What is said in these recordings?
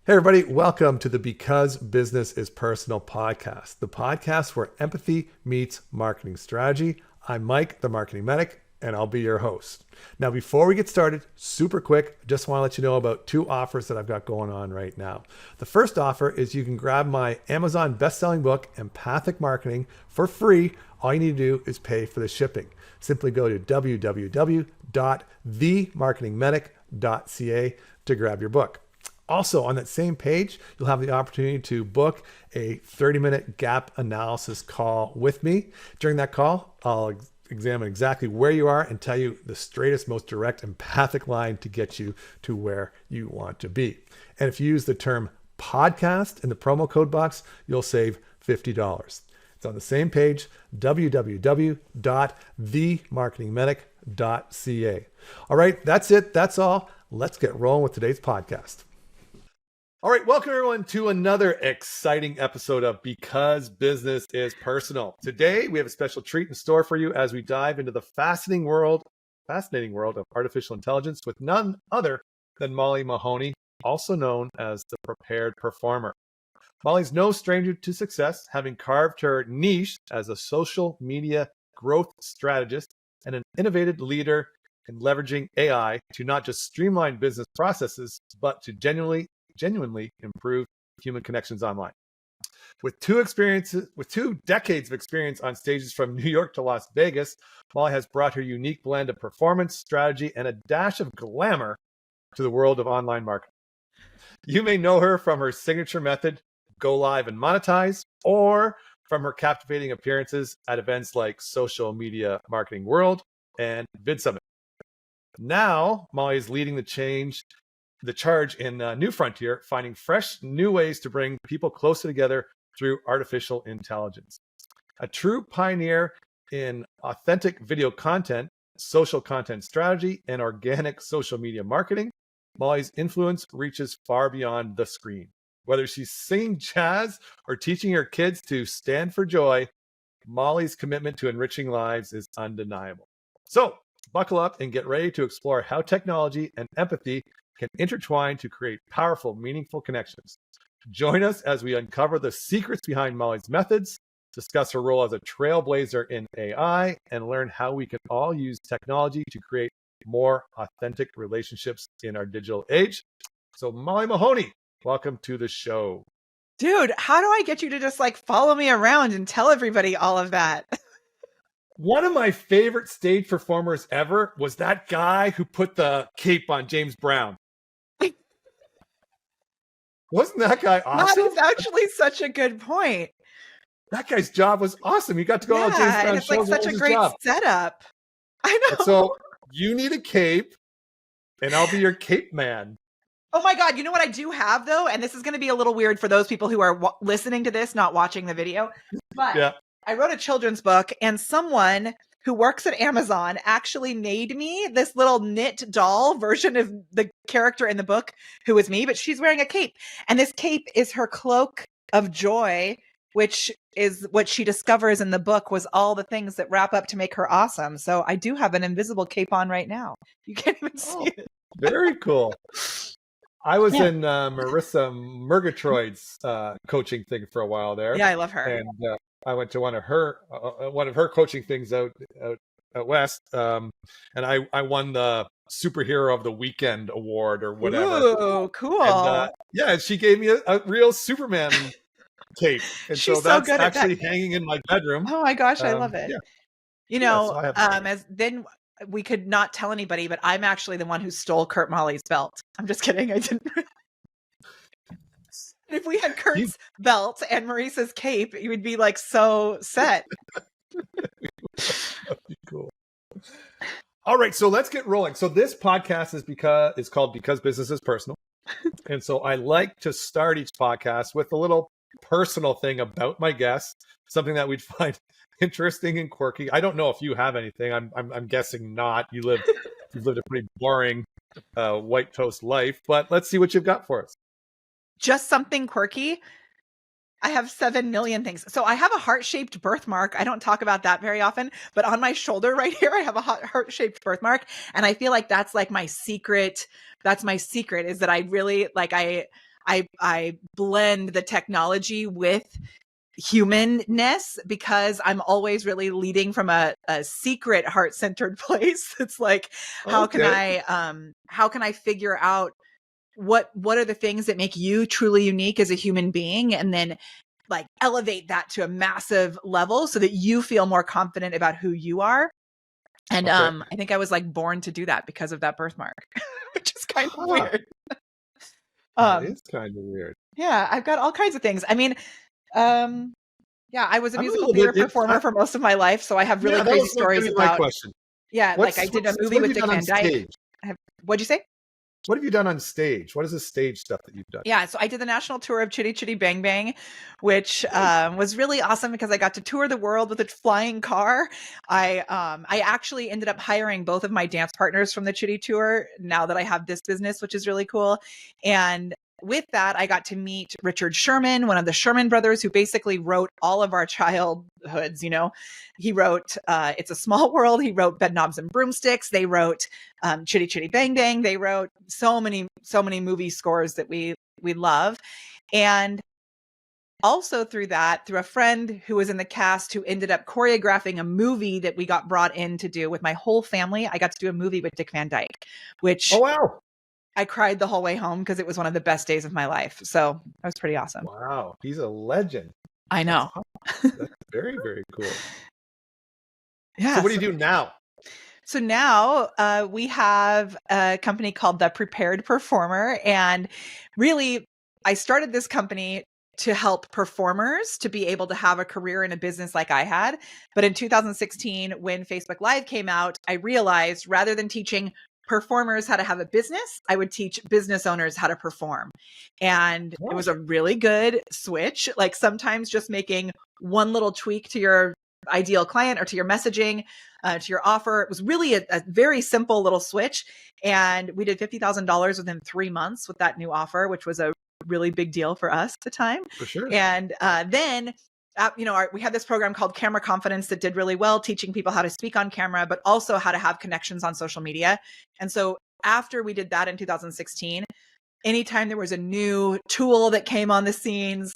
Hey, everybody, welcome to the Because Business is Personal podcast, the podcast where empathy meets marketing strategy. I'm Mike, the marketing medic, and I'll be your host. Now, before we get started, super quick, just want to let you know about two offers that I've got going on right now. The first offer is you can grab my Amazon best-selling book, Empathic Marketing, for free. All you need to do is pay for the shipping. Simply go to www.themarketingmedic.ca to grab your book. Also, on that same page, you'll have the opportunity to book a 30-minute gap analysis call with me. During that call, I'll examine exactly where you are and tell you the straightest, most direct empathic line to get you to where you want to be. And if you use the term podcast in the promo code box, you'll save $50. It's on the same page, www.themarketingmedic.ca. All right, that's it. That's all. Let's get rolling with today's podcast. All right, welcome everyone to another exciting episode of Because Business is Personal. Today, we have a special treat in store for you as we dive into the fascinating world of artificial intelligence with none other than Molly Mahoney, also known as the Prepared Performer. Molly's no stranger to success, having carved her niche as a social media growth strategist and an innovative leader in leveraging AI to not just streamline business processes, but to genuinely improve human connections online. With two decades of experience on stages from New York to Las Vegas, Molly has brought her unique blend of performance, strategy, and a dash of glamour to the world of online marketing. You may know her from her signature method, Go Live and Monetize, or from her captivating appearances at events like Social Media Marketing World and Vid Summit. Now, Molly is leading the charge in New Frontier, finding fresh new ways to bring people closer together through artificial intelligence. A true pioneer in authentic video content, social content strategy, and organic social media marketing, Molly's influence reaches far beyond the screen. Whether she's singing jazz or teaching her kids to stand for joy, Molly's commitment to enriching lives is undeniable. So, buckle up and get ready to explore how technology and empathy can intertwine to create powerful, meaningful connections. Join us as we uncover the secrets behind Molly's methods, discuss her role as a trailblazer in AI, and learn how we can all use technology to create more authentic relationships in our digital age. So, Molly Mahoney, welcome to the show. Dude, how do I get you to just follow me around and tell everybody all of that? One of my favorite stage performers ever was that guy who put the cape on James Brown. Wasn't that guy awesome? That is actually such a good point. That guy's job was awesome. You got to go on James Brown and it's shows. Such a great setup. I know. And so you need a cape, and I'll be your cape man. Oh my God. You know what I do have, though? And this is going to be a little weird for those people who are listening to this, not watching the video. But yeah. I wrote a children's book, and someone who works at Amazon actually made me this little knit doll version of the character in the book who is me, but she's wearing a cape. And this cape is her cloak of joy, which is what she discovers in the book was all the things that wrap up to make her awesome. So I do have an invisible cape on right now. You can't even see it. Very cool. I was in Marissa Murgatroyd's coaching thing for a while there. Yeah, I love her. And I went to one of her coaching things out west, and I won the Superhero of the Weekend award or whatever. Ooh, cool! And, she gave me a real Superman cape, and She's so that's good actually hanging in my bedroom. Oh my gosh, I love it. Yeah. So as then we could not tell anybody, but I'm actually the one who stole Kurt Molly's belt. I'm just kidding. I didn't. If we had Kurt's belt and Maurice's cape, you would be so set. That'd be cool. All right, so let's get rolling. So this podcast is called Because Business is Personal. And so I like to start each podcast with a little personal thing about my guests, something that we'd find interesting and quirky. I don't know if you have anything. I'm guessing not. You've lived a pretty boring white toast life, but let's see what you've got for us. Just something quirky. I have 7 million things. So I have a heart-shaped birthmark. I don't talk about that very often, but on my shoulder right here, I have a heart-shaped birthmark. And I feel like that's my secret. That's my secret is that I really I blend the technology with humanness, because I'm always really leading from a secret heart-centered place. It's like, how can I figure out what are the things that make you truly unique as a human being, and then like elevate that to a massive level so that you feel more confident about who you are. And I think I was like born to do that because of that birthmark, which is kind of weird. That is kind of weird. Yeah, I've got all kinds of things. I mean, yeah, I was a musical theater performer for most of my life, so I have really crazy stories about. My question. Yeah, like I did a movie with Dick Van Dyke. What'd you say? What have you done on stage? What is the stage stuff that you've done? Yeah, so I did the national tour of Chitty Chitty Bang Bang, which was really awesome because I got to tour the world with a flying car. I actually ended up hiring both of my dance partners from the Chitty tour now that I have this business, which is really cool. And with that, I got to meet Richard Sherman, one of the Sherman brothers, who basically wrote all of our childhoods. You know, he wrote It's a Small World. He wrote Bedknobs and Broomsticks. They wrote Chitty Chitty Bang Bang. They wrote so many movie scores that we love. And also through a friend who was in the cast who ended up choreographing a movie that we got brought in to do with my whole family. I got to do a movie with Dick Van Dyke, which I cried the whole way home because it was one of the best days of my life. So that was pretty awesome. Wow. He's a legend. I know. That's very, very cool. Yeah. So what do you do now? So now we have a company called The Prepared Performer. And really, I started this company to help performers to be able to have a career in a business like I had. But in 2016, when Facebook Live came out, I realized rather than teaching performers how to have a business, I would teach business owners how to perform. And it was a really good switch. Like sometimes just making one little tweak to your ideal client or to your messaging, to your offer. It was really a very simple little switch. And we did $50,000 within 3 months with that new offer, which was a really big deal for us at the time. For sure. And then we had this program called Camera Confidence that did really well, teaching people how to speak on camera, but also how to have connections on social media. And so after we did that in 2016, anytime there was a new tool that came on the scenes,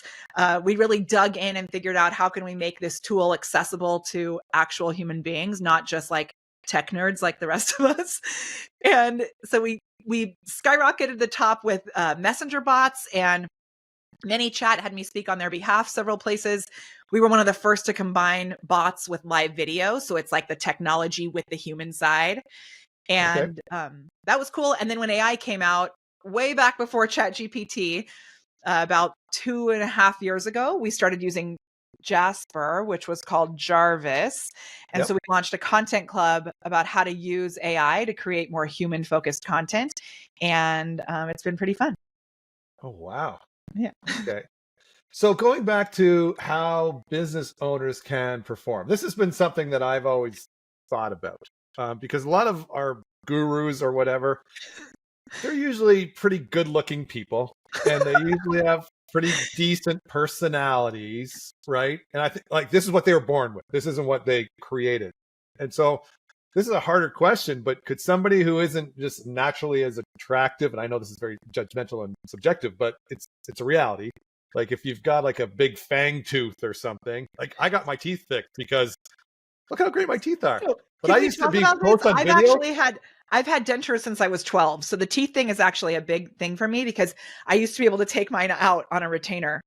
we really dug in and figured out how can we make this tool accessible to actual human beings, not just like tech nerds like the rest of us. And so we skyrocketed to the top with messenger bots, and ManyChat had me speak on their behalf several places. We were one of the first to combine bots with live video. So it's like the technology with the human side. And that was cool. And then when AI came out, way back before ChatGPT, about 2.5 years ago, we started using Jasper, which was called Jarvis. And so we launched a content club about how to use AI to create more human-focused content. And it's been pretty fun. Oh, wow. Yeah. Okay. So going back to how business owners can perform, this has been something that I've always thought about because a lot of our gurus or whatever, they're usually pretty good looking people and they usually have pretty decent personalities, right? And I think like this is what they were born with. This isn't what they created. And so this is a harder question, but could somebody who isn't just naturally as attractive, and I know this is very judgmental and subjective, but it's a reality. Like if you've got like a big fang tooth or something, like I got my teeth fixed because look how great my teeth are. But I used to be both on video. I've had dentures since I was 12. So the teeth thing is actually a big thing for me because I used to be able to take mine out on a retainer.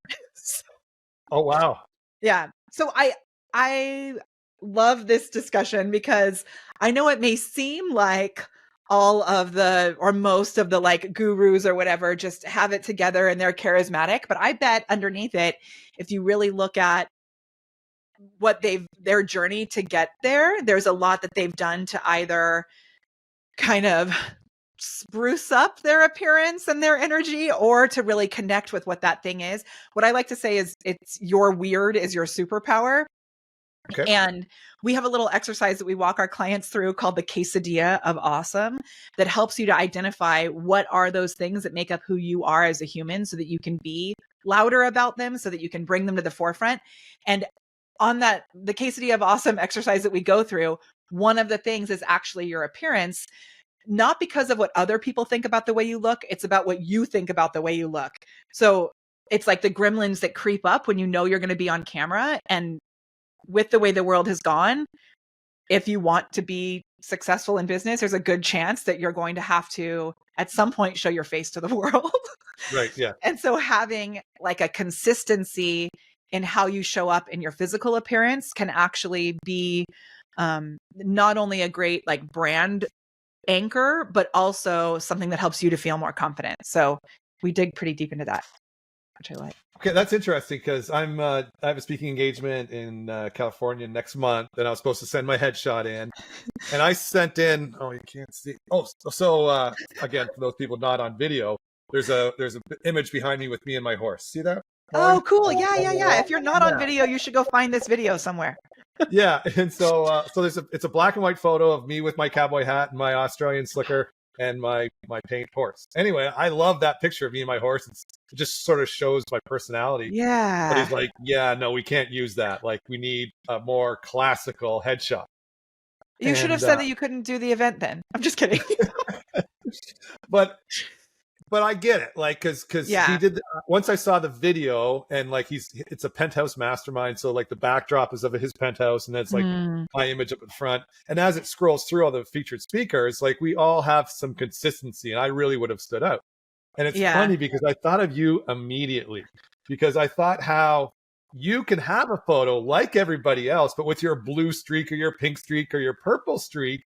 Oh, wow. Yeah. So I love this discussion because I know it may seem like all of the, or most of the like gurus or whatever, just have it together and they're charismatic. But I bet underneath it, if you really look at what their journey to get there, there's a lot that they've done to either kind of spruce up their appearance and their energy or to really connect with what that thing is. What I like to say is it's your weird is your superpower. Okay. And we have a little exercise that we walk our clients through called the quesadilla of awesome that helps you to identify what are those things that make up who you are as a human so that you can be louder about them, so that you can bring them to the forefront. And on the quesadilla of awesome exercise that we go through, one of the things is actually your appearance. not because of what other people think about the way you look. It's about what you think about the way you look. So it's like the gremlins that creep up when you know you're going to be on camera. And with the way the world has gone, if you want to be successful in business, there's a good chance that you're going to have to, at some point, show your face to the world. Right. Yeah. And so having like a consistency in how you show up in your physical appearance can actually be not only a great like brand anchor, but also something that helps you to feel more confident. So we dig pretty deep into that, which I like. Okay, that's interesting because I have a speaking engagement in California next month, and I was supposed to send my headshot in, and I sent in. Oh, you can't see. Oh, so again, for those people not on video, there's a image behind me with me and my horse. See that? Oh, cool. Yeah. If you're not on video, you should go find this video somewhere. Yeah, and so it's a black and white photo of me with my cowboy hat and my Australian slicker and my paint horse. Anyway, I love that picture of me and my horse. It just sort of shows my personality. Yeah. But he's like, yeah, no, we can't use that. Like, we need a more classical headshot. You should have said that you couldn't do the event then. I'm just kidding. But I get it, like, because he did. Once I saw the video, and like it's a penthouse mastermind, so like the backdrop is of his penthouse, and that's like my image up in front. And as it scrolls through all the featured speakers, like we all have some consistency, and I really would have stood out. And it's funny because I thought of you immediately, because I thought how you can have a photo like everybody else, but with your blue streak or your pink streak or your purple streak,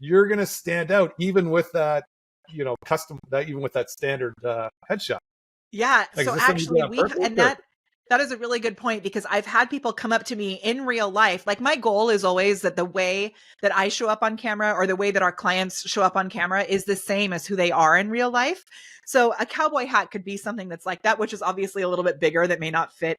you're gonna stand out even with that. Custom that, even with that standard headshot. Yeah. Like, so actually that is a really good point, because I've had people come up to me in real life. Like, my goal is always that the way that I show up on camera, or the way that our clients show up on camera, is the same as who they are in real life. So a cowboy hat could be something that's like that, which is obviously a little bit bigger, that may not fit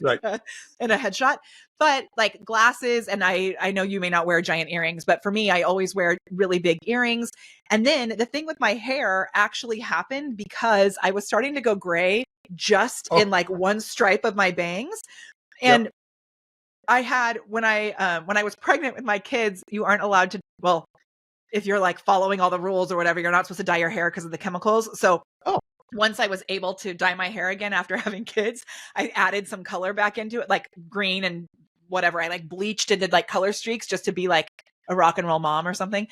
right in a headshot. But like glasses, and I know you may not wear giant earrings, but for me, I always wear really big earrings. And then the thing with my hair actually happened because I was starting to go gray just in like one stripe of my bangs. And I had, when I was pregnant with my kids, you aren't allowed to, well, if you're like following all the rules or whatever, you're not supposed to dye your hair because of the chemicals. So once I was able to dye my hair again after having kids, I added some color back into it, like green and whatever. I like bleached and did like color streaks just to be like a rock and roll mom or something.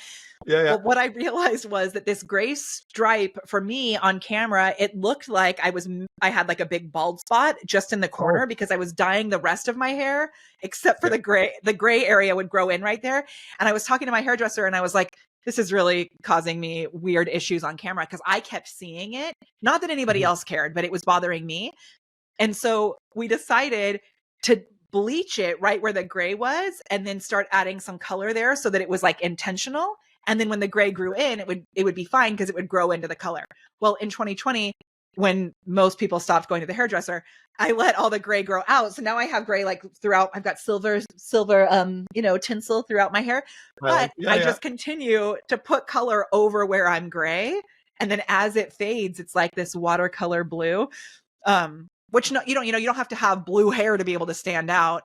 Yeah. But what I realized was that this gray stripe for me on camera, it looked like I had like a big bald spot just in the corner because I was dyeing the rest of my hair except for the gray. The gray area would grow in right there. And I was talking to my hairdresser and I was like, this is really causing me weird issues on camera, because I kept seeing it. Not that anybody else cared, but it was bothering me. And so we decided to bleach it right where the gray was, and then start adding some color there so that it was like intentional. And then when the gray grew in, it would be fine because it would grow into the color. Well, in 2020, when most people stopped going to the hairdresser, I let all the gray grow out. So now I have gray like throughout. I've got silver, tinsel throughout my hair. But I just continue to put color over where I'm gray. And then as it fades, it's like this watercolor blue. Which you don't have to have blue hair to be able to stand out.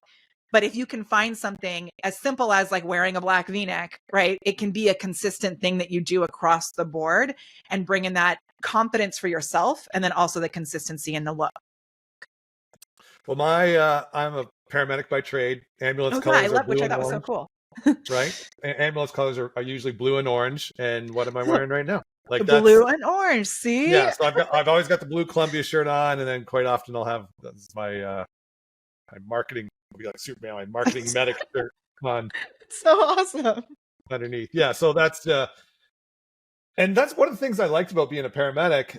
But if you can find something as simple as like wearing a black V-neck, right? It can be a consistent thing that you do across the board and bring in that confidence for yourself, and then also the consistency in the look. Well, I'm a paramedic by trade. Ambulance colors are blue, which I thought was so cool. Right? Ambulance colors are usually blue and orange. And what am I wearing right now? Like blue and orange. See? Yeah. So I've always got the blue Columbia shirt on, and then quite often I'll have my marketing, be like Superman, my marketing medic shirt on. So awesome. Underneath. Yeah. So that's and that's one of the things I liked about being a paramedic,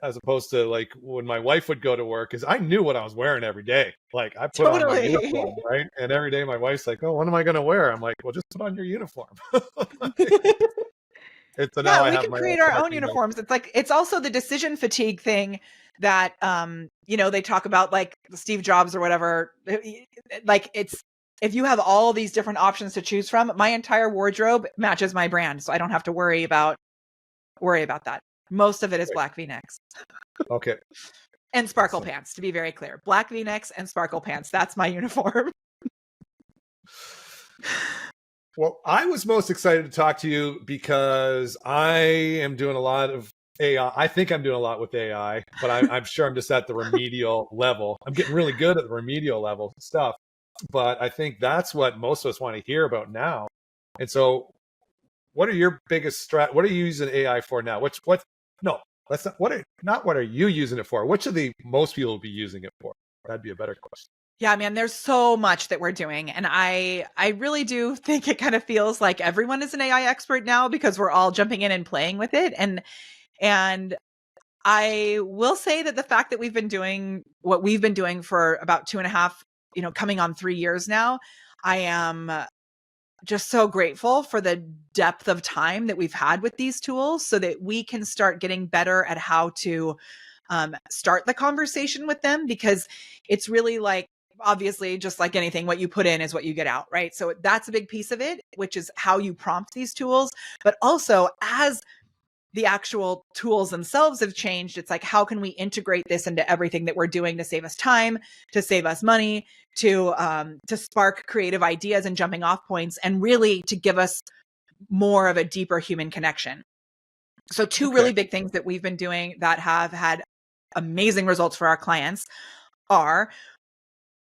as opposed to like when my wife would go to work, is I knew what I was wearing every day. Like I put on my uniform, right? And every day my wife's like, "Oh, what am I going to wear?" I'm like, "Well, just put on your uniform." We can create our own uniforms. It's like, it's also the decision fatigue thing that, they talk about, like Steve Jobs or whatever. Like, it's, if you have all these different options to choose from, my entire wardrobe matches my brand. So I don't have to worry about that. Most of it is black V-necks. Okay. And sparkle pants, to be very clear. Black V-necks and sparkle pants. That's my uniform. Well, I was most excited to talk to you because I am doing a lot of AI. I think I'm doing a lot with AI, but I'm sure I'm just at the remedial level. I'm getting really good at the remedial level stuff, but I think that's what most of us want to hear about now. And so, what are your biggest what are you using AI for now? No, that's not what are you using it for? What should the most people be using it for? That'd be a better question. Yeah, man, there's so much that we're doing. And I really do think it kind of feels like everyone is an AI expert now because we're all jumping in and playing with it. And I will say that the fact that we've been doing what we've been doing for about 2.5, coming on 3 years now, I am just so grateful for the depth of time that we've had with these tools so that we can start getting better at how to start the conversation with them, because it's really like, obviously, just like anything, what you put in is what you get out, right? So that's a big piece of it, which is how you prompt these tools. But also, as the actual tools themselves have changed, it's like, how can we integrate this into everything that we're doing to save us time, to save us money, to spark creative ideas and jumping off points, and really to give us more of a deeper human connection. So two really big things that we've been doing that have had amazing results for our clients are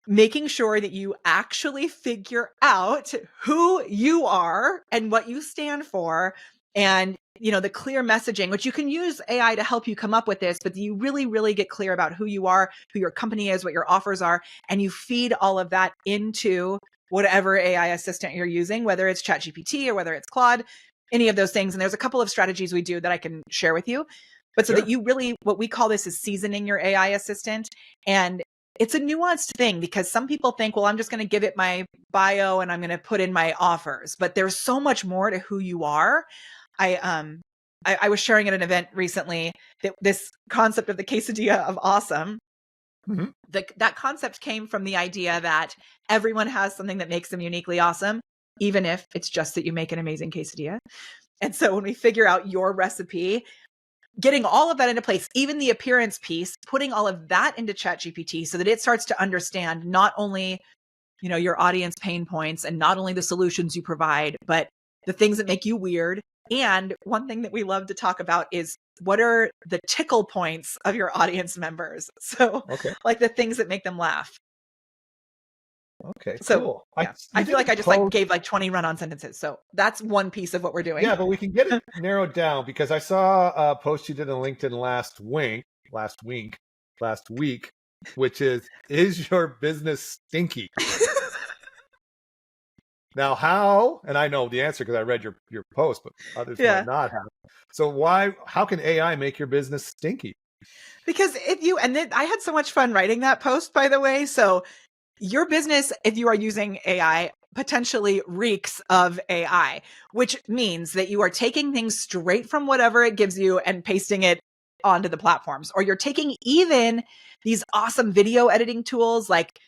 making sure that you actually figure out who you are and what you stand for, and the clear messaging, which you can use AI to help you come up with this, but you really, really get clear about who you are, who your company is, what your offers are, and you feed all of that into whatever AI assistant you're using, whether it's ChatGPT or whether it's Claude, any of those things. And there's a couple of strategies we do that I can share with you. But so that you really, what we call this is seasoning your AI assistant. And it's a nuanced thing because some people think, well, I'm just going to give it my bio and I'm going to put in my offers, but there's so much more to who you are. I was sharing at an event recently that this concept of the quesadilla of awesome, that concept came from the idea that everyone has something that makes them uniquely awesome, even if it's just that you make an amazing quesadilla. And so when we figure out your recipe, getting all of that into place, even the appearance piece, putting all of that into ChatGPT so that it starts to understand not only, your audience pain points and not only the solutions you provide, but the things that make you weird. And one thing that we love to talk about is what are the tickle points of your audience members? So like the things that make them laugh. Okay, so, cool. Yeah. I feel like I just gave 20 run-on sentences. So that's one piece of what we're doing. Yeah, but we can get it narrowed down because I saw a post you did on LinkedIn last week, which is your business stinky? Now, how, and I know the answer because I read your post, but others might not have. So how can AI make your business stinky? Because I had so much fun writing that post, by the way. So your business, if you are using AI, potentially reeks of AI, which means that you are taking things straight from whatever it gives you and pasting it onto the platforms, or you're taking even these awesome video editing tools like,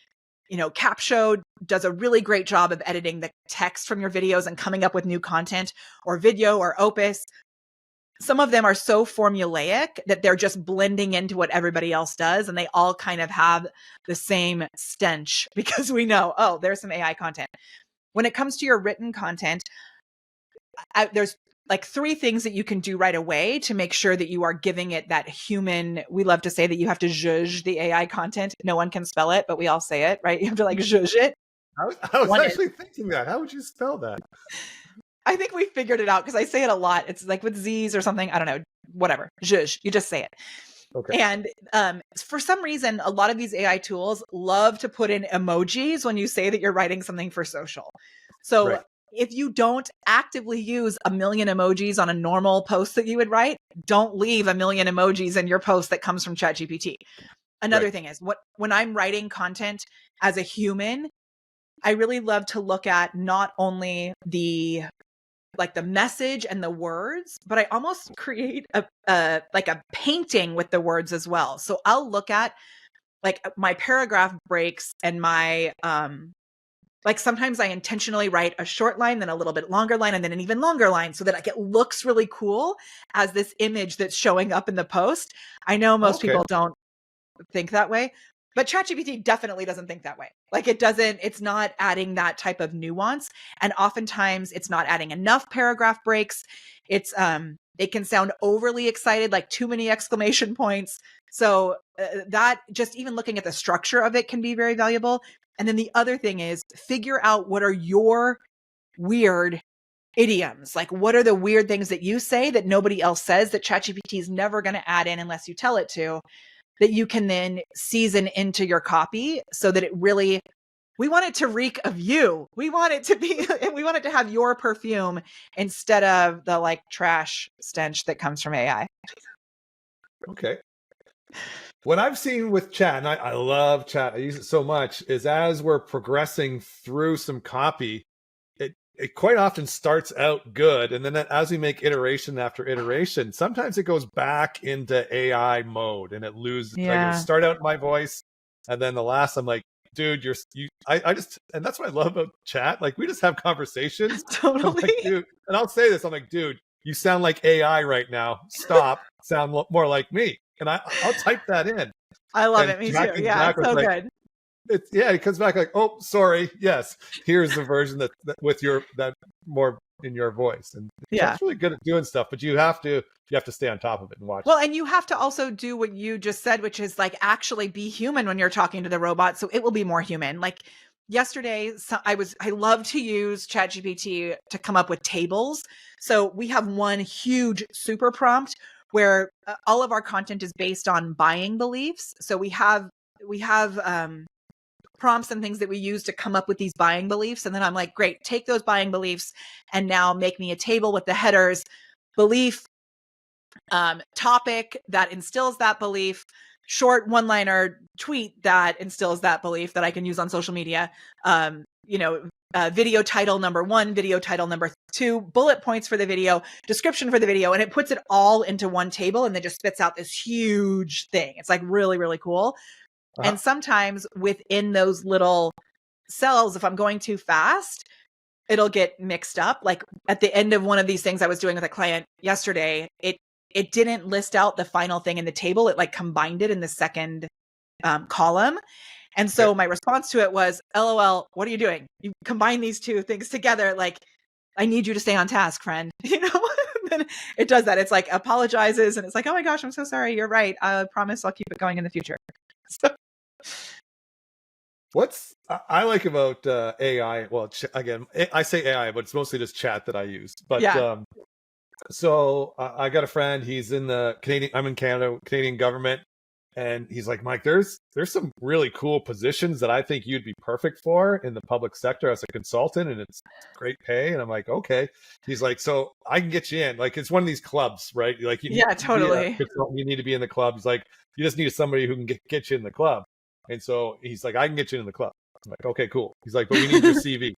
Capshow does a really great job of editing the text from your videos and coming up with new content, or Video or Opus. Some of them are so formulaic that they're just blending into what everybody else does. And they all kind of have the same stench because we know, oh, there's some AI content. When it comes to your written content, there's like 3 things that you can do right away to make sure that you are giving it that human. We love to say that you have to zhuzh the AI content. No one can spell it, but we all say it, right? You have to zhuzh it. I was actually thinking that. How would you spell that? I think we figured it out because I say it a lot. It's like with Z's or something. I don't know. Whatever. Zhuzh. You just say it. Okay. And for some reason, a lot of these AI tools love to put in emojis when you say that you're writing something for social. So if you don't actively use 1 million emojis on a normal post that you would write, don't leave 1 million emojis in your post that comes from ChatGPT. Another thing is when I'm writing content as a human, I really love to look at not only the message and the words, but I almost create a painting with the words as well. So I'll look at my paragraph breaks and my sometimes I intentionally write a short line, then a little bit longer line, and then an even longer line so that it looks really cool as this image that's showing up in the post. I know most people don't think that way, But ChatGPT definitely doesn't think that way. Like it's not adding that type of nuance. And oftentimes it's not adding enough paragraph breaks. It can sound overly excited, like too many exclamation points. So that just even looking at the structure of it can be very valuable. And then the other thing is figure out what are your weird idioms. Like what are the weird things that you say that nobody else says that ChatGPT is never going to add in unless you tell it to, that you can then season into your copy so that it really, we want it to reek of you. We want it to have your perfume instead of the like trash stench that comes from AI. Okay. What I've seen with chat, and I love chat, I use it so much, is as we're progressing through some copy, it quite often starts out good. And then as we make iteration after iteration, sometimes it goes back into AI mode and it loses. Like it'll start out in my voice. And then the last, I'm like, dude, I just, and that's what I love about chat. Like we just have conversations. Totally. I'm like, dude, and I'll say this, I'm like, dude, you sound like AI right now. Stop. Sound more like me. And I'll type that in. I love it. Me too. Yeah, it's so good. It comes back like, oh, sorry. Yes, here's the version that with that more in your voice, and it's really good at doing stuff. But you have to stay on top of it and watch. Well, and you have to also do what you just said, which is like actually be human when you're talking to the robot, so it will be more human. Like yesterday, I love to use ChatGPT to come up with tables. So we have one huge super prompt where all of our content is based on buying beliefs. So we have prompts and things that we use to come up with these buying beliefs. And then I'm like, great, take those buying beliefs and now make me a table with the headers, belief, topic that instills that belief, short one-liner tweet that instills that belief that I can use on social media, video title number 1, video title number 2, bullet points for the video, description for the video, and it puts it all into one table and then just spits out this huge thing. It's like really, really cool. And sometimes within those little cells, if I'm going too fast, it'll get mixed up. Like at the end of one of these things I was doing with a client yesterday, it didn't list out the final thing in the table. It like combined it in the second column. And so my response to it was, LOL, what are you doing? You combine these two things together. Like, I need you to stay on task, friend. Then it does that. It's like apologizes and it's like, oh my gosh, I'm so sorry. You're right. I promise I'll keep it going in the future. So. What's I like about AI? Well, again, I say AI, but it's mostly just chat that I use. But so I got a friend. He's in the Canadian. I'm in Canada, Canadian government, and he's like, Mike, there's some really cool positions that I think you'd be perfect for in the public sector as a consultant, and it's great pay. And I'm like, okay. He's like, so I can get you in. Like it's one of these clubs, right? Like totally. You need to be in the club. He's like, you just need somebody who can get you in the club. And so he's like, I can get you in the club. I'm like, okay, cool. He's like, but we need your CV.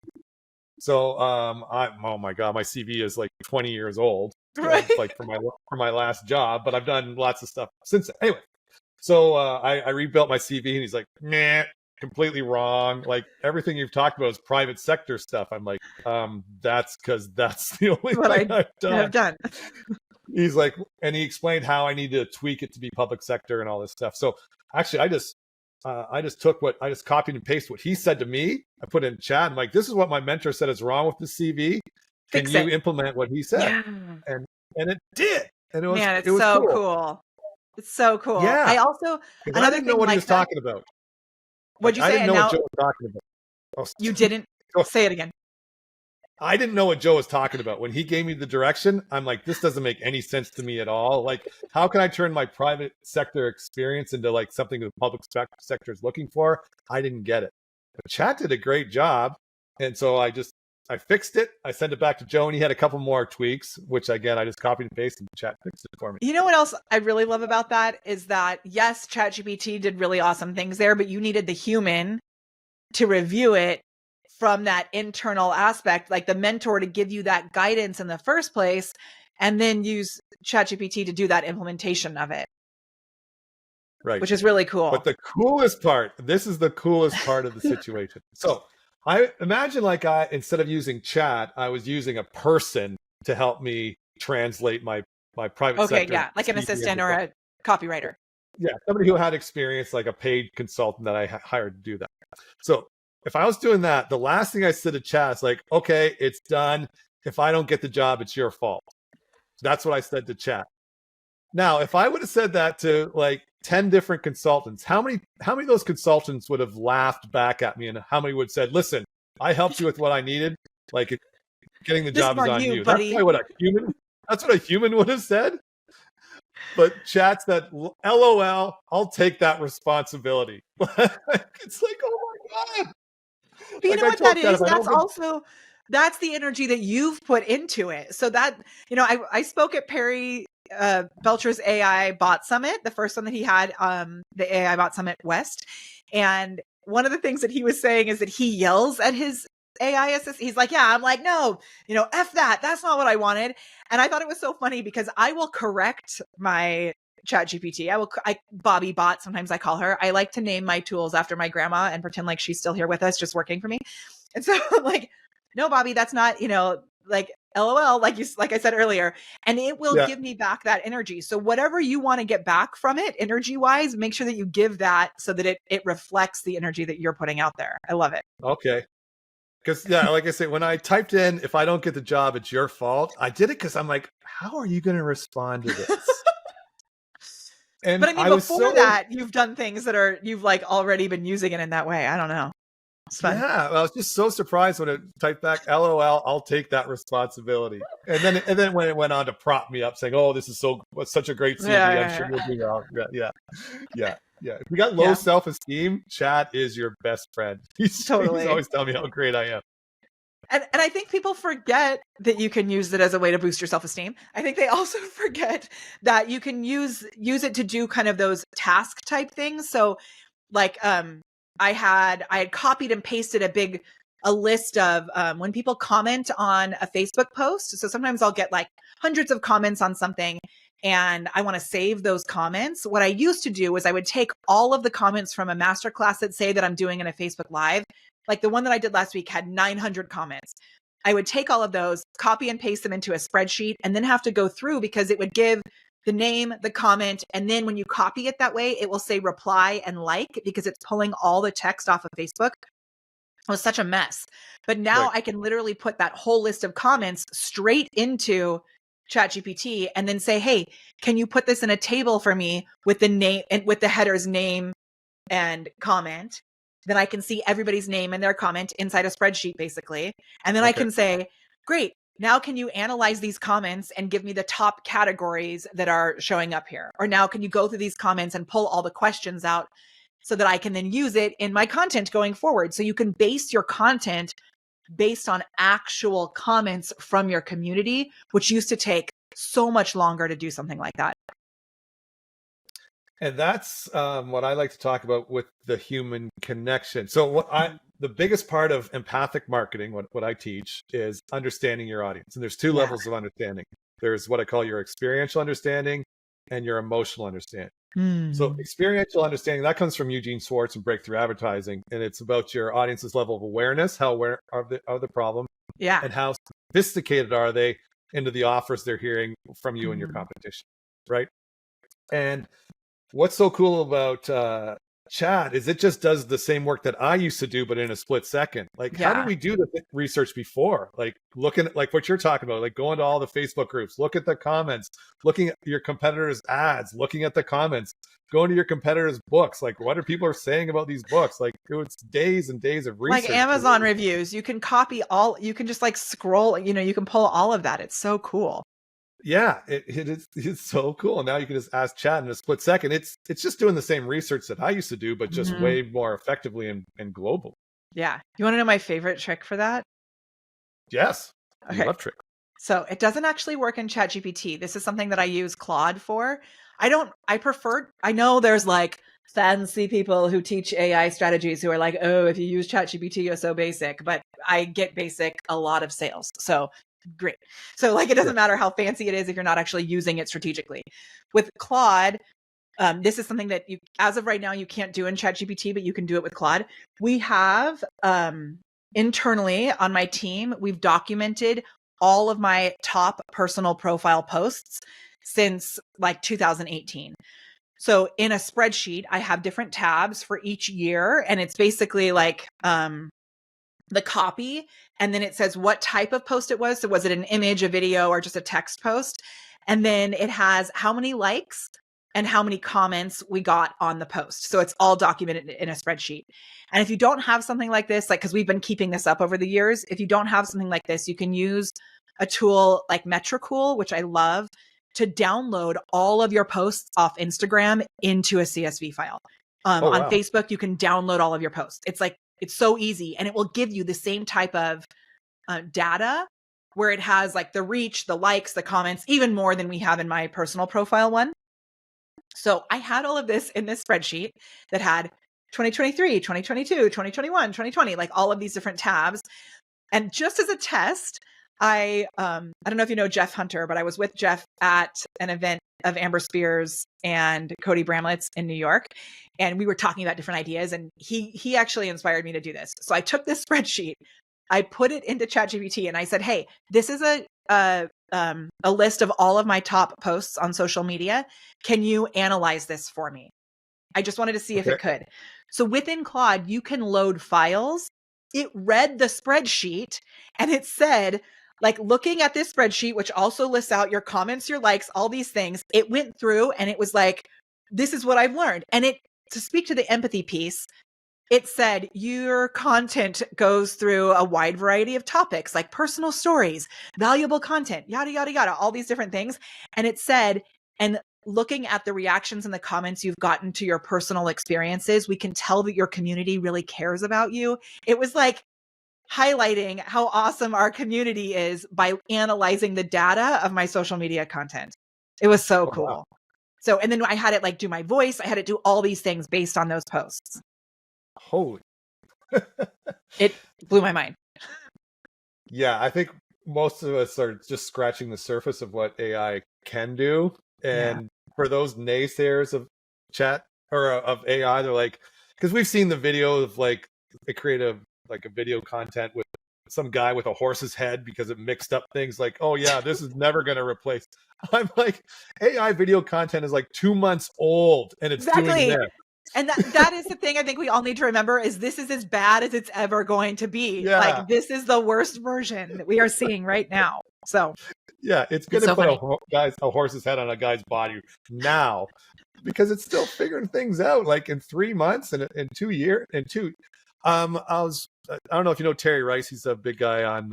So oh my God, my CV is like 20 years old, right? Like for my last job, but I've done lots of stuff since then. Anyway, so I rebuilt my CV, and he's like, nah, completely wrong. Like everything you've talked about is private sector stuff. I'm like, that's because that's the only thing I've done. He's like, and he explained how I need to tweak it to be public sector and all this stuff. So actually, I just copied and pasted what he said to me. I put it in chat. I'm like, this is what my mentor said is wrong with the CV. Can you implement what he said? Yeah. And it did. And it was, man, it's so cool. It's so cool. Yeah. I also, I didn't know what he was talking about. What'd you say? I didn't know what Joe was talking about. Oh, you didn't? Say it again. I didn't know what Joe was talking about. When he gave me the direction, I'm like, this doesn't make any sense to me at all. Like, how can I turn my private sector experience into like something the public sector is looking for? I didn't get it. But chat did a great job. And so I fixed it. I sent it back to Joe, and he had a couple more tweaks, which again, I just copied and pasted, and chat fixed it for me. You know what else I really love about that is that, yes, ChatGPT did really awesome things there, but you needed the human to review it from that internal aspect, like the mentor to give you that guidance in the first place, and then use ChatGPT to do that implementation of it. Right. Which is really cool. But the coolest part, this is the coolest part of the situation. So I imagine instead of using chat, I was using a person to help me translate my private sector. Okay, yeah, like an assistant or a copywriter. Yeah, somebody who had experience, like a paid consultant that I hired to do that. So if I was doing that, the last thing I said to chat is like, okay, it's done. If I don't get the job, it's your fault. That's what I said to chat. Now, if I would have said that to like 10 different consultants, how many of those consultants would have laughed back at me, and how many would have said, listen, I helped you with what I needed. Like, getting the job is on you. Buddy. That's what a human would have said. But chat's that LOL, I'll take that responsibility. It's like, oh my God. But you know what that is? That's the energy that you've put into it. So that, I spoke at Perry Belcher's AI Bot Summit, the first one that he had, the AI Bot Summit West. And one of the things that he was saying is that he yells at his AI assistant. He's like, yeah, I'm like, no, F that. That's not what I wanted. And I thought it was so funny because I will correct my ChatGPT. Bobby Bot, sometimes I call her. I like to name my tools after my grandma and pretend like she's still here with us, just working for me. And so I'm like, no, Bobby, that's not, like LOL, like I said earlier, and it will give me back that energy. So whatever you want to get back from it, energy wise, make sure that you give that so that it reflects the energy that you're putting out there. I love it. Okay. Because like I say, when I typed in, if I don't get the job, it's your fault. I did it because I'm like, how are you going to respond to this? But I mean, before that, you've done things that you've like already been using it in that way. I don't know. It's fun. Yeah, I was just so surprised when it typed back, LOL, I'll take that responsibility. And then when it went on to prop me up saying, oh, this is such a great CV. I'm sure you'll do well. Yeah. If you got low self-esteem, chat is your best friend. He's always telling me how great I am. And I think people forget that you can use it as a way to boost your self-esteem. I think they also forget that you can use it to do kind of those task type things. So like I had copied and pasted a list of when people comment on a Facebook post. So sometimes I'll get like hundreds of comments on something and I want to save those comments. What I used to do was I would take all of the comments from a masterclass that say that I'm doing in a Facebook Live. Like the one that I did last week had 900 comments. I would take all of those, copy and paste them into a spreadsheet, and then have to go through because it would give the name, the comment, and then when you copy it that way, it will say reply and like because it's pulling all the text off of Facebook. It was such a mess. But now I can literally put that whole list of comments straight into ChatGPT and then say, hey, can you put this in a table for me with the name and with the header's name and comment? Then I can see everybody's name and their comment inside a spreadsheet, basically. And then I can say, great, now can you analyze these comments and give me the top categories that are showing up here? Or now can you go through these comments and pull all the questions out so that I can then use it in my content going forward? So you can base your content based on actual comments from your community, which used to take so much longer to do something like that. And that's what I like to talk about with the human connection. So the biggest part of empathic marketing, what I teach, is understanding your audience. And there's two levels of understanding. There's what I call your experiential understanding and your emotional understanding. So experiential understanding, that comes from Eugene Schwartz and Breakthrough Advertising. And it's about your audience's level of awareness, how aware of the problem, and how sophisticated are they into the offers they're hearing from you and your competition, right? And what's so cool about chat is it just does the same work that I used to do, but in a split second. Like, how did we do the research before? Like looking at like what you're talking about, like going to all the Facebook groups, look at the comments, looking at your competitors' ads, looking at the comments, going to your competitors' books. Like, what are people saying about these books? Like, it was days and days of research. Like Amazon reviews, you can you can just like scroll, you can pull all of that. It's so cool. Yeah, it's so cool. Now you can just ask chat in a split second. It's just doing the same research that I used to do, but just way more effectively and global. Yeah. You want to know my favorite trick for that? Yes. Okay. I love tricks. So it doesn't actually work in ChatGPT. This is something that I use Claude for. I know there's like fancy people who teach AI strategies who are like, oh, if you use ChatGPT, you're so basic, but I get basic a lot of sales. So great. So like, it doesn't matter how fancy it is if you're not actually using it strategically. With Claude, this is something that as of right now, you can't do in ChatGPT, but you can do it with Claude. We have internally on my team, we've documented all of my top personal profile posts since like 2018. So in a spreadsheet, I have different tabs for each year, and it's basically like the copy, and then it says what type of post it was. So was it an image, a video, or just a text post? And then it has how many likes and how many comments we got on the post. So it's all documented in a spreadsheet. And if you don't have something like this, like, because we've been keeping this up over the years, if you don't have something like this, you can use a tool like Metricool, which I love, to download all of your posts off Instagram into a CSV file. On Facebook, you can download all of your posts. It's so easy, and it will give you the same type of data where it has like the reach, the likes, the comments, even more than we have in my personal profile one. So I had all of this in this spreadsheet that had 2023, 2022, 2021, 2020, like all of these different tabs. And just as a test, I don't know if you know Jeff Hunter, but I was with Jeff at an event of Amber Spears and Cody Bramlett's in New York. And we were talking about different ideas, and he actually inspired me to do this. So I took this spreadsheet, I put it into ChatGPT, and I said, hey, this is a list of all of my top posts on social media. Can you analyze this for me? I just wanted to see if it could. So within Claude, you can load files. It read the spreadsheet, and it said, like, looking at this spreadsheet, which also lists out your comments, your likes, all these things, it went through and it was like, this is what I've learned. And to speak to the empathy piece, it said your content goes through a wide variety of topics, like personal stories, valuable content, yada, yada, yada, all these different things. And it said, and looking at the reactions and the comments you've gotten to your personal experiences, we can tell that your community really cares about you. It was like highlighting how awesome our community is by analyzing the data of my social media content. It was so cool. Wow. So, and then I had it like do my voice. I had it do all these things based on those posts. Holy. It blew my mind. Yeah, I think most of us are just scratching the surface of what AI can do. And for those naysayers of chat or of AI, they're like, because we've seen the video of like they create a video content with some guy with a horse's head because it mixed up things, like, oh yeah, this is never going to replace. I'm like, AI video content is like 2 months old and it's doing this. And that is the thing I think we all need to remember is this is as bad as it's ever going to be. Yeah. Like, this is the worst version that we are seeing right now. So yeah, it's going to put a horse's head on a guy's body now because it's still figuring things out, like in 3 months and in 2 years and two. I don't know if you know Terry Rice. He's a big guy on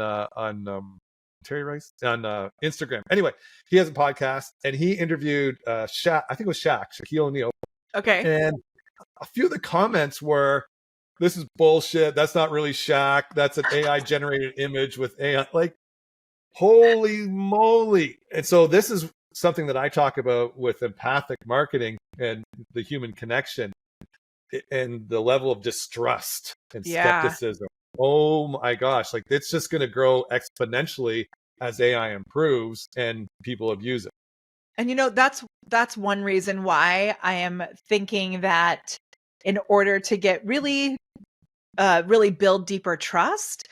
Terry Rice on Instagram. Anyway, he has a podcast and he interviewed Shaq. I think it was Shaquille O'Neal. Okay. And a few of the comments were, "This is bullshit. That's not really Shaq. That's an AI generated image with AI." Like, holy moly! And so this is something that I talk about with empathic marketing and the human connection and the level of distrust and skepticism. Oh my gosh. Like, it's just going to grow exponentially as AI improves and people abuse it. And, you know, that's one reason why I am thinking that in order to get really build deeper trust,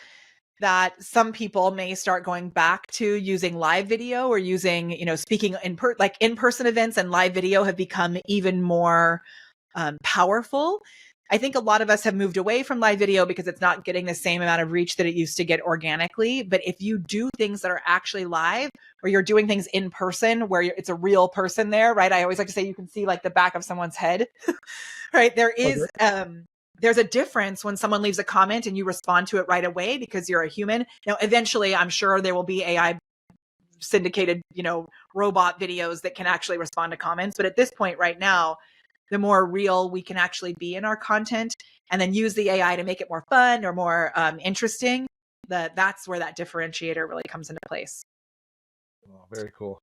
that some people may start going back to using live video or using, you know, speaking in-person events, and live video have become even more powerful. I think a lot of us have moved away from live video because it's not getting the same amount of reach that it used to get organically. But if you do things that are actually live, or you're doing things in person where it's a real person there, right? I always like to say you can see like the back of someone's head, right? There is, there's a difference when someone leaves a comment and you respond to it right away because you're a human. Now, eventually, I'm sure there will be AI syndicated, you know, robot videos that can actually respond to comments. But at this point right now, the more real we can actually be in our content and then use the AI to make it more fun or more interesting, that's where that differentiator really comes into place. Oh, very cool.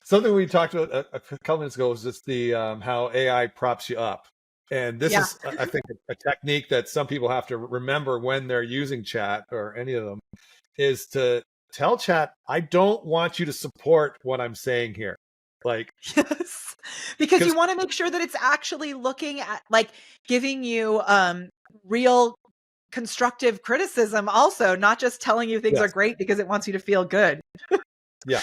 Something we talked about a couple minutes ago was just the how AI props you up. And this is, I think, a technique that some people have to remember when they're using chat or any of them, is to tell chat, I don't want you to support what I'm saying here. Like, yes, because you want to make sure that it's actually looking at, like, giving you real constructive criticism also, not just telling you things are great because it wants you to feel good. Yeah.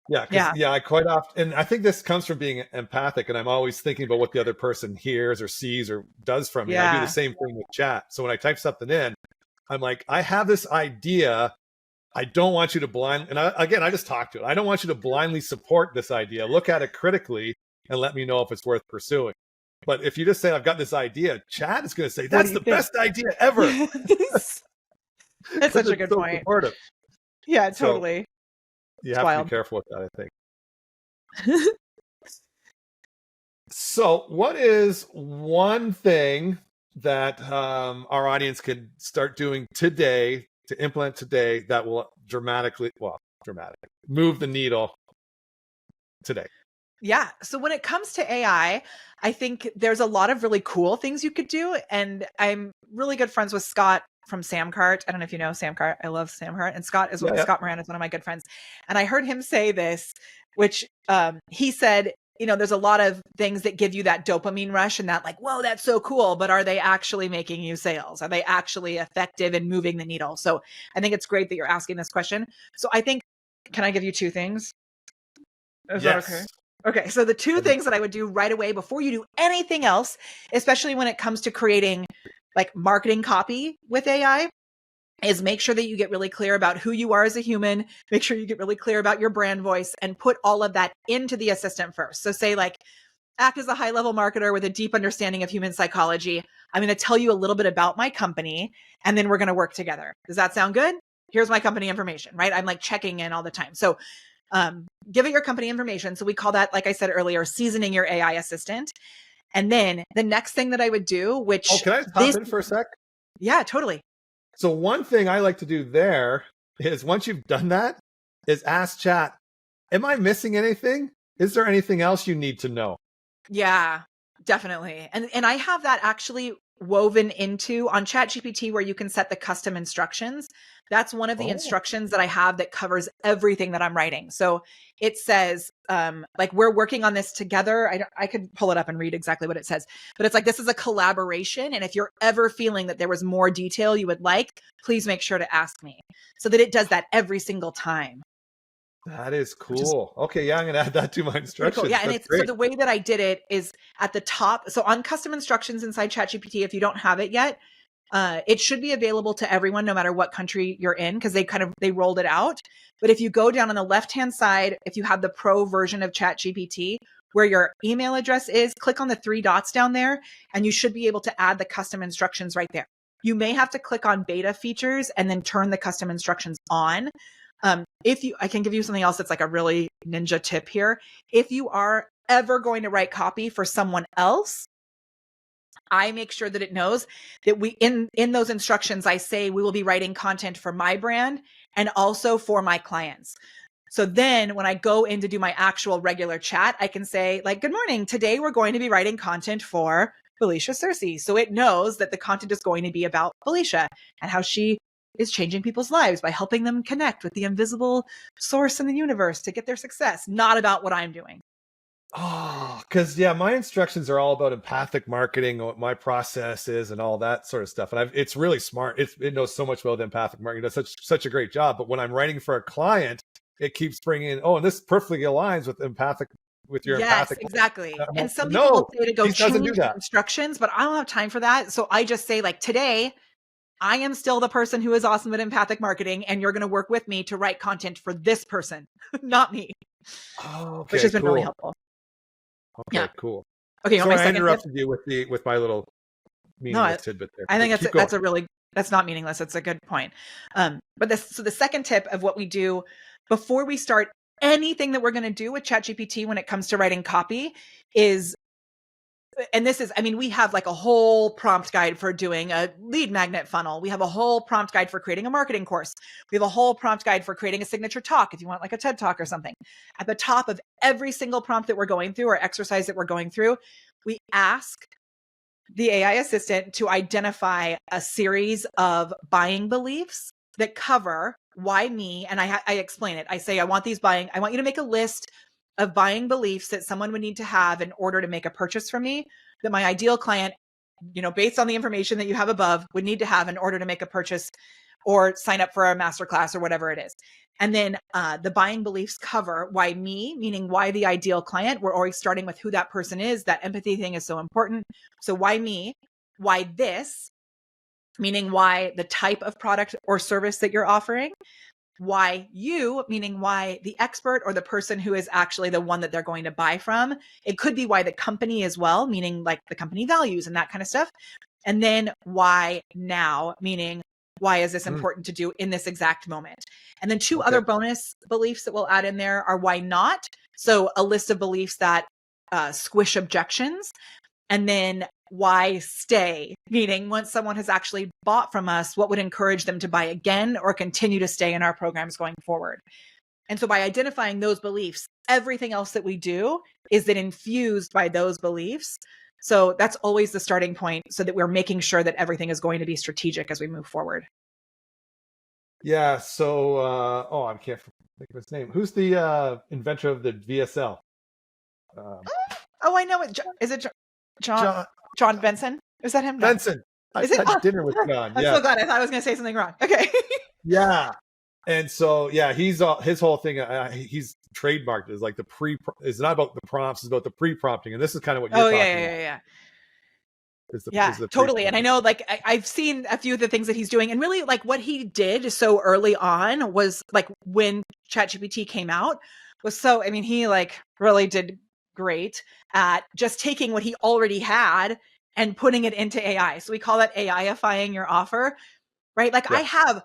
Yeah, because I quite often, and I think this comes from being empathic, and I'm always thinking about what the other person hears or sees or does from me. And I do the same thing with chat. So when I type something in, I'm like, I have this idea. I don't want you to I just talk to it. I don't want you to blindly support this idea. Look at it critically and let me know if it's worth pursuing. But if you just say, I've got this idea, chat is going to say, that's the best idea ever. That's such a good point. Supportive. Yeah, totally. So you have to be careful with that, I think. So what is one thing that our audience can start doing today, to implement today, that will dramatically move the needle today? Yeah. So when it comes to AI, I think there's a lot of really cool things you could do. And I'm really good friends with Scott from Samcart. I don't know if you know Samcart. I love Samcart. And Scott Scott Moran is one of my good friends. And I heard him say this, which he said, there's a lot of things that give you that dopamine rush and that like, whoa, that's so cool. But are they actually making you sales? Are they actually effective in moving the needle? So I think it's great that you're asking this question. So I think, can I give you two things? Is that okay? Okay, so the two things that I would do right away before you do anything else, especially when it comes to creating like marketing copy with AI, is make sure that you get really clear about who you are as a human, make sure you get really clear about your brand voice, and put all of that into the assistant first. So say like, act as a high-level marketer with a deep understanding of human psychology. I'm going to tell you a little bit about my company, and then we're going to work together. Does that sound good? Here's my company information, right? I'm like checking in all the time. So give it your company information. So we call that, like I said earlier, seasoning your AI assistant. And then the next thing that I would do, which... Oh, can I just hop in for a sec? Yeah, totally. So one thing I like to do there is, once you've done that, is ask chat, am I missing anything? Is there anything else you need to know? Yeah, definitely. And I have that actually woven into on ChatGPT, where you can set the custom instructions. That's one of the instructions that I have that covers everything that I'm writing. So it says, like, we're working on this together. I could pull it up and read exactly what it says, but it's like, this is a collaboration. And if you're ever feeling that there was more detail you would like, please make sure to ask me, so that it does that every single time. That is cool. Okay, yeah, I'm going to add that to my instructions. Cool. Yeah, and so the way that I did it is at the top. So on custom instructions inside ChatGPT, if you don't have it yet, it should be available to everyone, no matter what country you're in, because they rolled it out. But if you go down on the left-hand side, if you have the pro version of ChatGPT, where your email address is, click on the three dots down there, and you should be able to add the custom instructions right there. You may have to click on beta features and then turn the custom instructions on. I can give you something else that's like a really ninja tip here. If you are ever going to write copy for someone else, I make sure that it knows that in those instructions, I say we will be writing content for my brand and also for my clients. So then when I go in to do my actual regular chat, I can say like, good morning, today we're going to be writing content for Felicia Cersei. So it knows that the content is going to be about Felicia and how she is changing people's lives by helping them connect with the invisible source in the universe to get their success, not about what I'm doing. Oh, because my instructions are all about empathic marketing, what my process is, and all that sort of stuff. And it's really smart. It knows so much about empathic marketing. It does such a great job. But when I'm writing for a client, it keeps bringing in, and this perfectly aligns with your empathic. Yes, exactly. And some people will say to go change the instructions, but I don't have time for that. So I just say like, today, I am still the person who is awesome at empathic marketing, and you're going to work with me to write content for this person, not me. Oh, okay, which has been really helpful. Okay, cool. Okay, sorry, I interrupted you with my little meaningless tidbit there. I think that's not meaningless. It's a good point. But the second tip of what we do before we start anything that we're going to do with ChatGPT when it comes to writing copy is, and this is, we have like a whole prompt guide for doing a lead magnet funnel. We have a whole prompt guide for creating a marketing course. We have a whole prompt guide for creating a signature talk if you want like a TED talk or something. At the top of every single prompt that we're going through or exercise that we're going through, we ask the AI assistant to identify a series of buying beliefs that cover why me, and I explain it. I say, I want you to make a list of buying beliefs that someone would need to have in order to make a purchase from me, that my ideal client, based on the information that you have above, would need to have in order to make a purchase or sign up for a masterclass or whatever it is. And then the buying beliefs cover why me, meaning why the ideal client. We're always starting with who that person is. That empathy thing is so important. So why me? Why this? Meaning why the type of product or service that you're offering. Why you, meaning why the expert or the person who is actually the one that they're going to buy from. It could be why the company as well, meaning like the company values and that kind of stuff. And then why now, meaning why is this important to do in this exact moment? And then two other bonus beliefs that we'll add in there are why not. So a list of beliefs that squish objections. And then why stay, meaning once someone has actually bought from us, what would encourage them to buy again or continue to stay in our programs going forward. And so by identifying those beliefs, everything else that we do is then infused by those beliefs. So that's always the starting point, so that we're making sure that everything is going to be strategic as we move forward. Yeah. So, I can't think of his name. Who's the inventor of the VSL? I know it. Is it John Benson? Is that him? No. Benson. I had dinner with John. I'm so glad. I thought I was going to say something wrong. Okay. Yeah. And so, he's his whole thing. He's trademarked is like it's not about the prompts, it's about the pre-prompting. And this is kind of what you're talking about. Yeah, totally. And I know, like, I've seen a few of the things that he's doing, and really, like, what he did so early on was, like, when ChatGPT came out was so, I mean, he like really did great at just taking what he already had and putting it into AI. So we call that AI-ifying your offer, right? Like, I have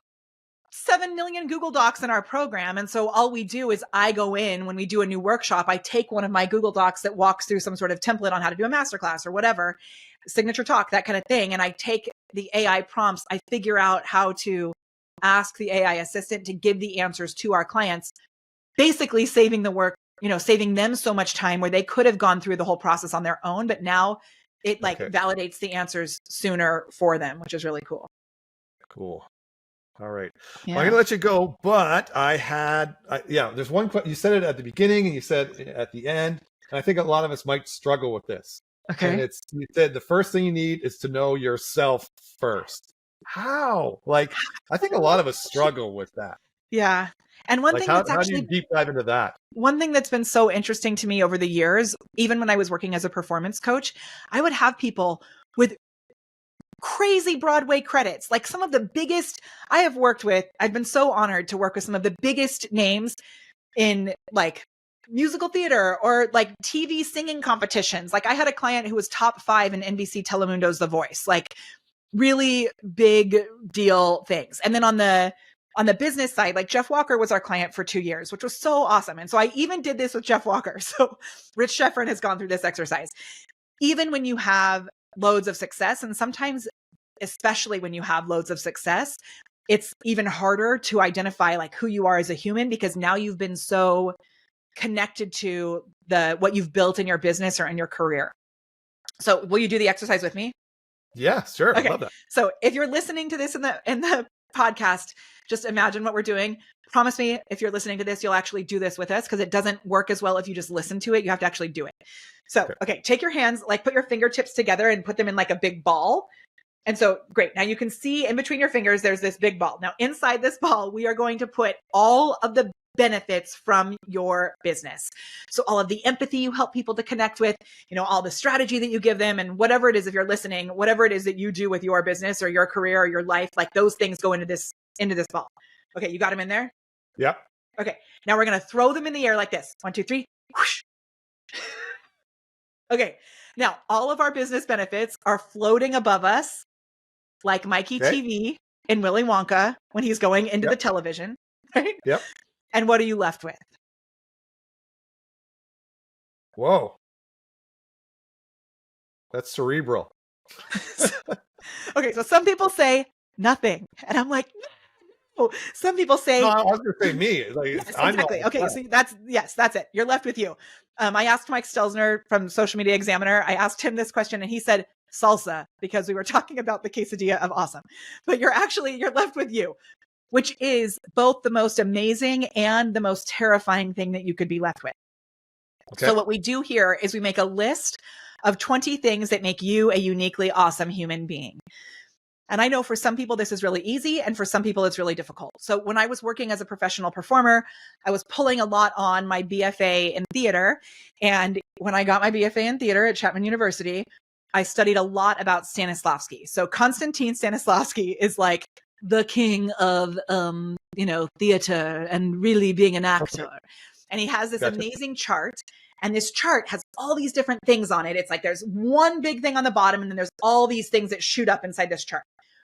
7 million Google Docs in our program. And so all we do is I go in when we do a new workshop, I take one of my Google Docs that walks through some sort of template on how to do a masterclass or whatever, signature talk, that kind of thing. And I take the AI prompts, I figure out how to ask the AI assistant to give the answers to our clients, basically saving the work, saving them so much time where they could have gone through the whole process on their own. But now it validates the answers sooner for them, which is really cool. Cool. All right. Yeah. Well, I'm going to let you go, but there's one question. You said it at the beginning and you said at the end, and I think a lot of us might struggle with this. Okay. And you said the first thing you need is to know yourself first. How? Like, I think a lot of us struggle with that. Yeah. And one thing that's actually, how do you deep dive into that? One thing that's been so interesting to me over the years, even when I was working as a performance coach, I would have people with crazy Broadway credits, like some of the biggest I have worked with. I've been so honored to work with some of the biggest names in like musical theater or like TV singing competitions. Like I had a client who was top 5 in NBC Telemundo's The Voice, like really big deal things. And then on the business side, like Jeff Walker was our client for 2 years, which was so awesome. And so I even did this with Jeff Walker. So Rich Schefren has gone through this exercise. Even when you have loads of success, and sometimes, especially when you have loads of success, it's even harder to identify like who you are as a human, because now you've been so connected to what you've built in your business or in your career. So will you do the exercise with me? Yeah, sure. Okay. I love that. So if you're listening to this in the podcast, just imagine what we're doing. Promise me, if you're listening to this, you'll actually do this with us, because it doesn't work as well if you just listen to it. You have to actually do it. So, okay, take your hands, like put your fingertips together and put them in like a big ball. And so, great. Now you can see in between your fingers, there's this big ball. Now inside this ball, we are going to put all of the benefits from your business. So all of the empathy you help people to connect with, all the strategy that you give them, and whatever it is, if you're listening, whatever it is that you do with your business or your career or your life, like those things go into this ball. Okay. You got them in there? Yep. Okay. Now we're going to throw them in the air like this. 1, 2, 3. Whoosh. Okay. Now all of our business benefits are floating above us like Mikey TV in Willy Wonka when he's going into the television. Right? Yep. And what are you left with? Whoa. That's cerebral. Okay. So some people say nothing. And I'm like, no. Some people say, no, I was going to say me. Like, yes, exactly. Okay. So that's it. You're left with you. I asked Mike Stelzner from Social Media Examiner. I asked him this question and he said salsa, because we were talking about the quesadilla of awesome, but you're left with you, which is both the most amazing and the most terrifying thing that you could be left with. Okay. So what we do here is we make a list of 20 things that make you a uniquely awesome human being. And I know for some people, this is really easy. And for some people, it's really difficult. So when I was working as a professional performer, I was pulling a lot on my BFA in theater. And when I got my BFA in theater at Chapman University, I studied a lot about Stanislavski. So Konstantin Stanislavski is like the king of, theater and really being an actor. Okay. And he has this amazing chart. And this chart has all these different things on it. It's like there's one big thing on the bottom, and then there's all these things that shoot up inside this chart.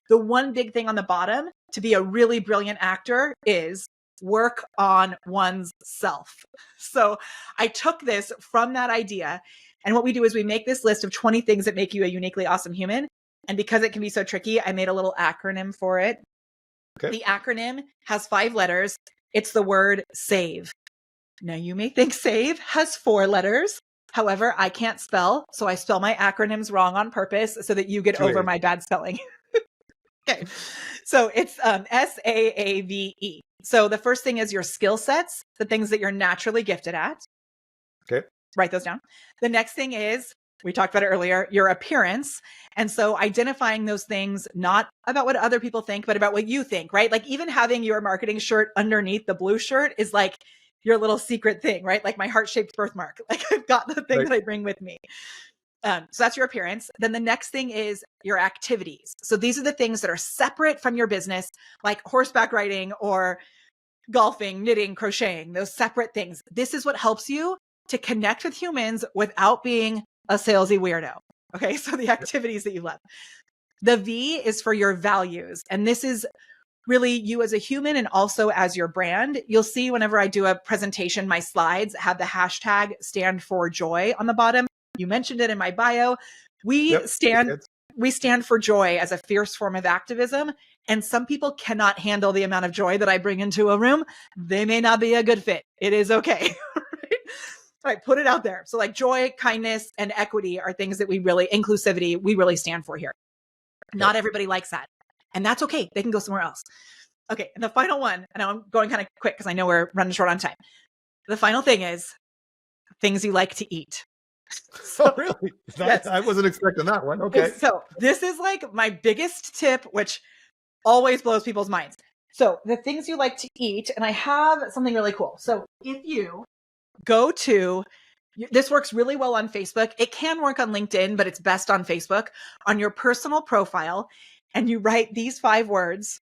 The one big thing on the bottom to be a really brilliant actor is work on one's self. So I took this from that idea. And what we do is we make this list of 20 things that make you a uniquely awesome human. And because it can be so tricky, I made a little acronym for it. Okay. The acronym has 5 letters. It's the word SAVE. Now, you may think SAVE has 4 letters. However, I can't spell, so I spell my acronyms wrong on purpose so that you get over my bad spelling. Okay, so it's SAAVE. So the first thing is your skill sets, the things that you're naturally gifted at. Okay. Write those down. The next thing is, we talked about it earlier, your appearance. And so identifying those things, not about what other people think, but about what you think, right? Like even having your marketing shirt underneath the blue shirt is like your little secret thing, right? Like my heart-shaped birthmark. Like I've got the thing that I bring with me. So that's your appearance. Then the next thing is your activities. So these are the things that are separate from your business, like horseback riding or golfing, knitting, crocheting, those separate things. This is what helps you to connect with humans without being a salesy weirdo. Okay. So the activities that you love. The V is for your values. And this is really you as a human and also as your brand. You'll see whenever I do a presentation, my slides have the hashtag stand for joy on the bottom. You mentioned it in my bio. We stand for joy as a fierce form of activism. And some people cannot handle the amount of joy that I bring into a room. They may not be a good fit. It is okay. Right? Put it out there. So like joy, kindness, and equity are things that inclusivity, we really stand for here. Not everybody likes that. And that's okay. They can go somewhere else. Okay. And the final one, and I'm going kind of quick because I know we're running short on time. The final thing is things you like to eat. So, oh, really? Yes. I wasn't expecting that one. Okay. So this is like my biggest tip, which always blows people's minds. So the things you like to eat, and I have something really cool. So if you go to, this works really well on Facebook. It can work on LinkedIn, but it's best on Facebook, on your personal profile. And you write these 5 words,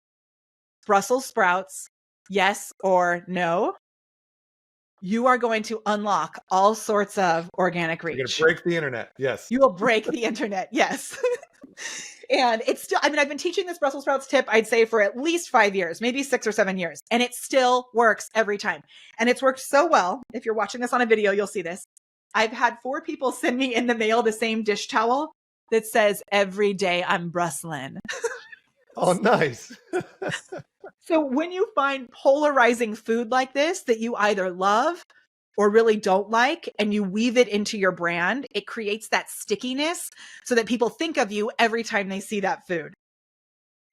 Brussels sprouts, yes or no. You are going to unlock all sorts of organic reach. You're going to break the internet. Yes. You will break the internet. Yes. And it's still, I've been teaching this Brussels sprouts tip, I'd say for at least 5 years, maybe 6 or 7 years. And it still works every time. And it's worked so well. If you're watching this on a video, you'll see this. I've had 4 people send me in the mail the same dish towel that says, every day I'm Brusselen. Oh, nice. So when you find polarizing food like this that you either love or really don't like, and you weave it into your brand, it creates that stickiness so that people think of you every time they see that food.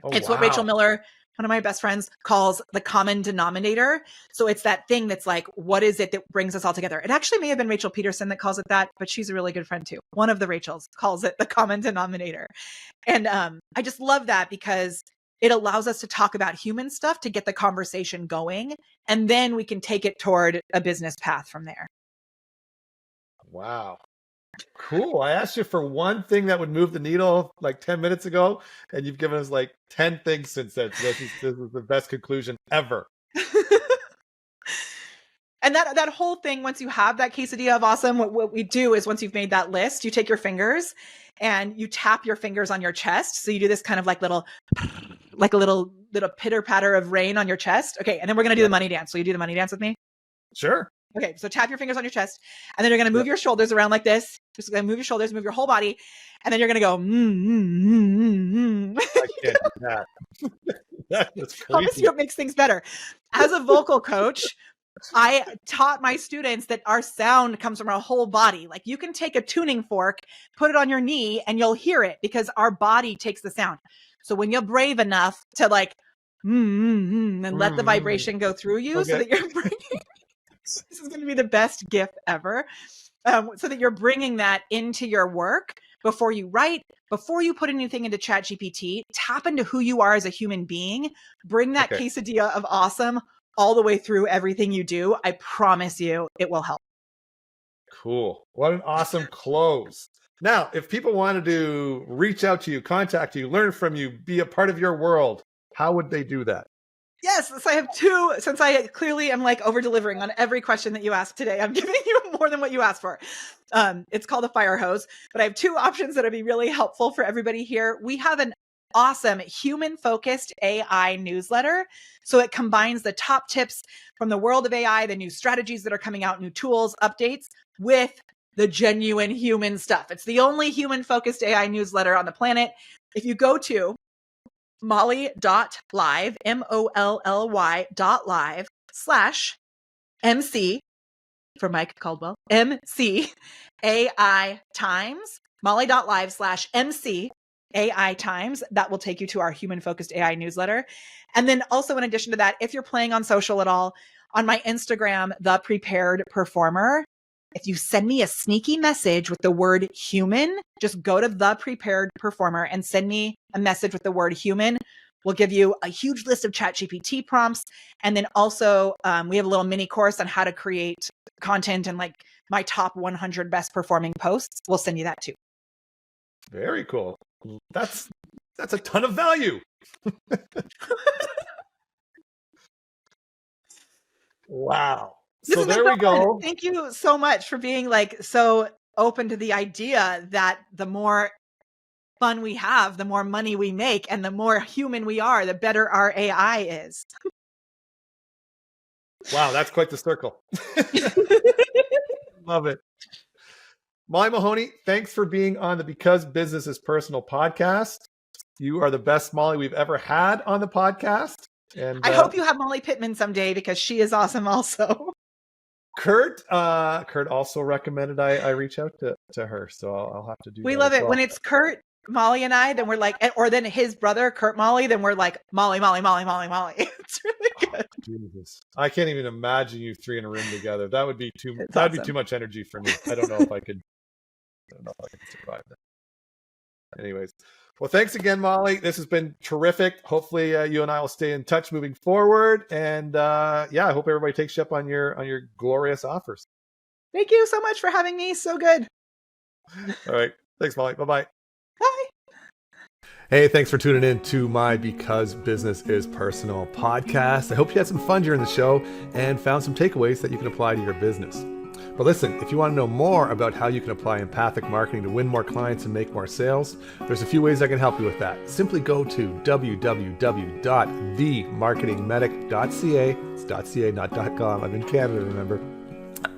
Oh, it's what Rachel Miller, one of my best friends, calls the common denominator. So it's that thing that's like, what is it that brings us all together? It actually may have been Rachel Peterson that calls it that, but she's a really good friend too. One of the Rachels calls it the common denominator. And I just love that because it allows us to talk about human stuff to get the conversation going. And then we can take it toward a business path from there. Wow. Cool. I asked you for one thing that would move the needle like 10 minutes ago, and you've given us like 10 things since then. So this is the best conclusion ever. And that whole thing, once you have that quesadilla of awesome, what we do is once you've made that list, you take your fingers and you tap your fingers on your chest. So you do this kind of like a little pitter patter of rain on your chest. Okay. And then we're going to do the money dance. Will you do the money dance with me? Sure. Okay. So tap your fingers on your chest, and then you're going to move your shoulders around like this. Just going to move your shoulders, move your whole body. And then you're going to go, I can't do that. That's crazy. Promise you it makes things better. As a vocal coach, I taught my students that our sound comes from our whole body. Like you can take a tuning fork, put it on your knee, and you'll hear it because our body takes the sound. So when you're brave enough to like, and let the vibration go through you so that you're bringing, this is going to be the best gift ever. So that you're bringing that into your work before you write, before you put anything into ChatGPT, tap into who you are as a human being, bring that quesadilla of awesome all the way through everything you do. I promise you it will help. Cool. What an awesome close. Now, if people wanted to reach out to you, contact you, learn from you, be a part of your world, how would they do that? Yes, so I have two, since I clearly am like over delivering on every question that you asked today. I'm giving you more than what you asked for. It's called a fire hose, but I have two options that would be really helpful for everybody here. We have an awesome human-focused AI newsletter. So it combines the top tips from the world of AI, the new strategies that are coming out, new tools, updates, with the genuine human stuff. It's the only human-focused AI newsletter on the planet. If you go to molly.live, MOLLY.live/MC for Mike Caldwell, MC AI Times, molly.live/MC AI Times. That will take you to our human-focused AI newsletter. And then also in addition to that, if you're playing on social at all, on my Instagram, The Prepared Performer, if you send me a sneaky message with the word human, just go to The Prepared Performer and send me a message with the word human. We'll give you a huge list of ChatGPT prompts. And then also we have a little mini course on how to create content and like my top 100 best performing posts. We'll send you that too. Very cool. That's a ton of value. Wow. So there we go. Thank you so much for being like so open to the idea that the more fun we have, the more money we make, and the more human we are, the better our AI is. Wow, that's quite the circle. Love it. Molly Mahoney, thanks for being on the Because Business is Personal podcast. You are the best Molly we've ever had on the podcast. And I hope you have Molly Pittman someday because she is awesome also. Kurt also recommended I reach out to her, so I'll have to do that. We love it. When it's Kurt, Molly, and I, then we're like, or then his brother, Kurt Molly, then we're like, Molly. It's really good. Oh, Jesus. I can't even imagine you three in a room together. That would be too much energy for me. I don't know if I could survive that. Anyways. Well, thanks again, Molly. This has been terrific. Hopefully you and I will stay in touch moving forward. And I hope everybody takes you up on your glorious offers. Thank you so much for having me. So good. All right. Thanks, Molly. Bye-bye. Bye. Hey, thanks for tuning in to my Because Business is Personal podcast. I hope you had some fun during the show and found some takeaways that you can apply to your business. But listen, if you want to know more about how you can apply empathic marketing to win more clients and make more sales, there's a few ways I can help you with that. Simply go to www.themarketingmedic.ca. It's .ca, not .com. I'm in Canada, remember?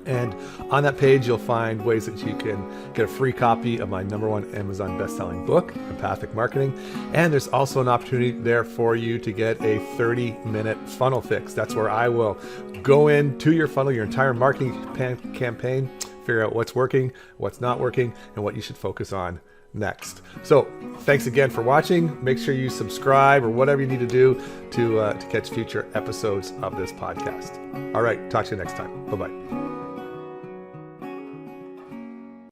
And on that page, you'll find ways that you can get a free copy of my #1 Amazon best-selling book, Empathic Marketing. And there's also an opportunity there for you to get a 30-minute funnel fix. That's where I will go into your funnel, your entire marketing campaign, figure out what's working, what's not working, and what you should focus on next. So thanks again for watching. Make sure you subscribe or whatever you need to do to catch future episodes of this podcast. All right, talk to you next time. Bye-bye.